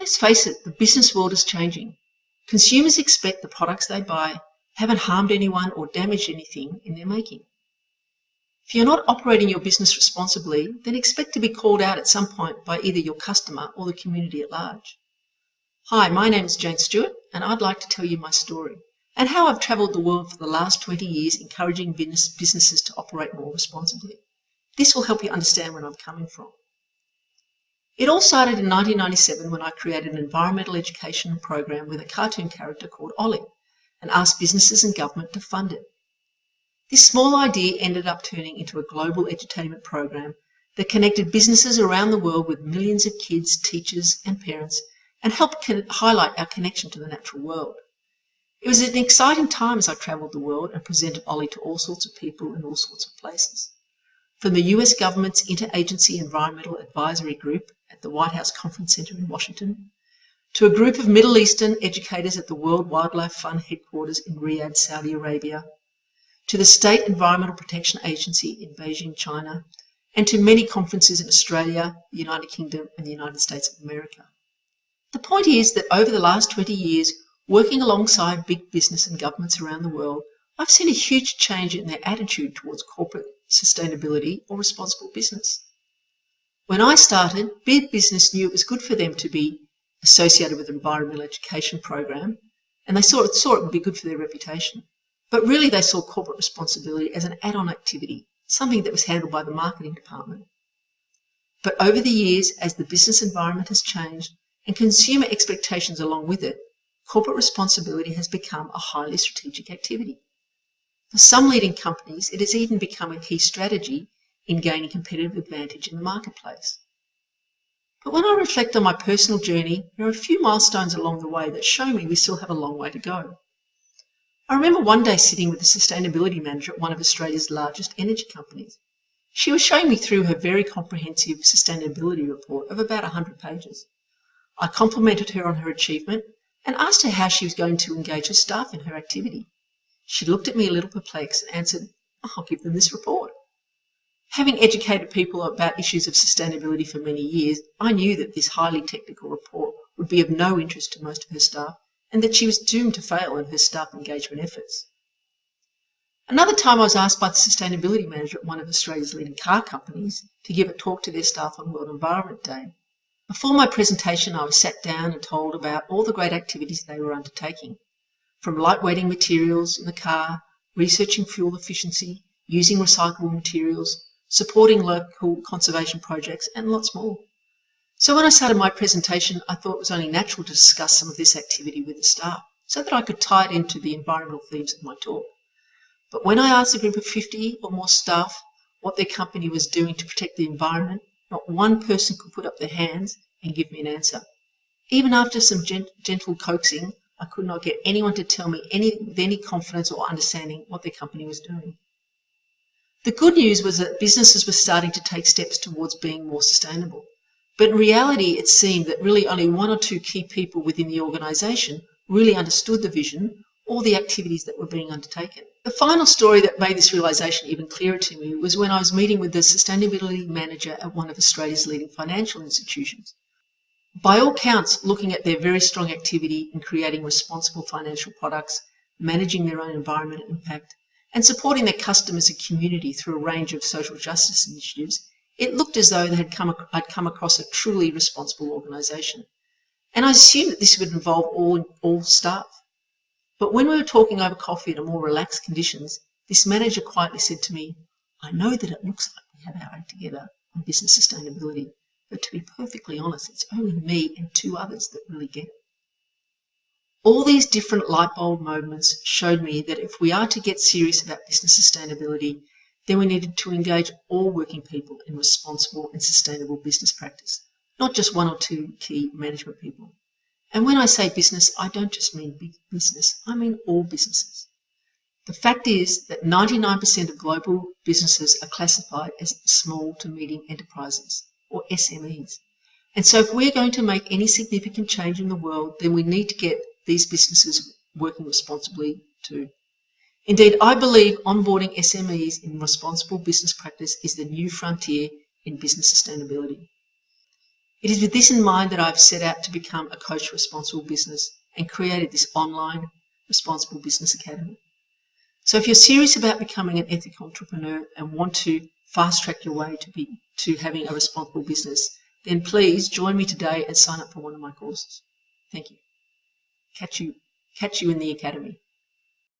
Let's face it, the business world is changing. Consumers expect the products they buy haven't harmed anyone or damaged anything in their making. If you're not operating your business responsibly, then expect to be called out at some point by either your customer or the community at large. Hi, my name is Jane Stewart, and I'd like to tell you my story and how I've travelled the world for the last 20 years encouraging businesses to operate more responsibly. This will help you understand where I'm coming from. It all started in 1997 when I created an environmental education program with a cartoon character called Ollie and asked businesses and government to fund it. This small idea ended up turning into a global edutainment program that connected businesses around the world with millions of kids, teachers and parents and helped highlight our connection to the natural world. It was an exciting time as I travelled the world and presented Ollie to all sorts of people in all sorts of places. From the US government's Interagency Environmental Advisory Group at the White House Conference Center in Washington, to a group of Middle Eastern educators at the World Wildlife Fund headquarters in Riyadh, Saudi Arabia, to the State Environmental Protection Agency in Beijing, China, and to many conferences in Australia, the United Kingdom and the United States of America. The point is that over the last 20 years, working alongside big business and governments around the world, I've seen a huge change in their attitude towards corporate sustainability or responsible business. When I started, big business knew it was good for them to be associated with an environmental education program, and they saw it would be good for their reputation. But really they saw corporate responsibility as an add-on activity, something that was handled by the marketing department. But over the years, as the business environment has changed and consumer expectations along with it, corporate responsibility has become a highly strategic activity. For some leading companies, it has even become a key strategy in gaining competitive advantage in the marketplace. But when I reflect on my personal journey, there are a few milestones along the way that show me we still have a long way to go. I remember one day sitting with the sustainability manager at one of Australia's largest energy companies. She was showing me through her very comprehensive sustainability report of about 100 pages. I complimented her on her achievement and asked her how she was going to engage her staff in her activity. She looked at me a little perplexed and answered, "I'll give them this report." Having educated people about issues of sustainability for many years, I knew that this highly technical report would be of no interest to most of her staff and that she was doomed to fail in her staff engagement efforts. Another time I was asked by the sustainability manager at one of Australia's leading car companies to give a talk to their staff on World Environment Day. Before my presentation, I was sat down and told about all the great activities they were undertaking, from lightweighting materials in the car, researching fuel efficiency, using recyclable materials, supporting local conservation projects, and lots more. So when I started my presentation, I thought it was only natural to discuss some of this activity with the staff so that I could tie it into the environmental themes of my talk. But when I asked a group of 50 or more staff what their company was doing to protect the environment, not one person could put up their hands and give me an answer. Even after some gentle coaxing, I could not get anyone to tell me with any confidence or understanding what their company was doing. The good news was that businesses were starting to take steps towards being more sustainable. But in reality, it seemed that really only one or two key people within the organisation really understood the vision or the activities that were being undertaken. The final story that made this realisation even clearer to me was when I was meeting with the sustainability manager at one of Australia's leading financial institutions. By all counts, looking at their very strong activity in creating responsible financial products, managing their own environmental impact, and supporting their customers and community through a range of social justice initiatives, it looked as though I'd come across a truly responsible organisation. And I assumed that this would involve all staff. But when we were talking over coffee in more relaxed conditions, this manager quietly said to me, "I know that it looks like we have our act together on business sustainability, but to be perfectly honest, it's only me and two others that really get it." All these different light bulb moments showed me that if we are to get serious about business sustainability, then we needed to engage all working people in responsible and sustainable business practice, not just one or two key management people. And when I say business, I don't just mean big business, I mean all businesses. The fact is that 99% of global businesses are classified as small to medium enterprises, or SMEs. And so if we're going to make any significant change in the world, then we need to get these businesses working responsibly too. Indeed, I believe onboarding SMEs in responsible business practice is the new frontier in business sustainability. It is with this in mind that I've set out to become a coach for responsible business and created this online Responsible Business Academy. So if you're serious about becoming an ethical entrepreneur and want to fast track your way to having a responsible business, then please join me today and sign up for one of my courses. Thank you. Catch you in the academy.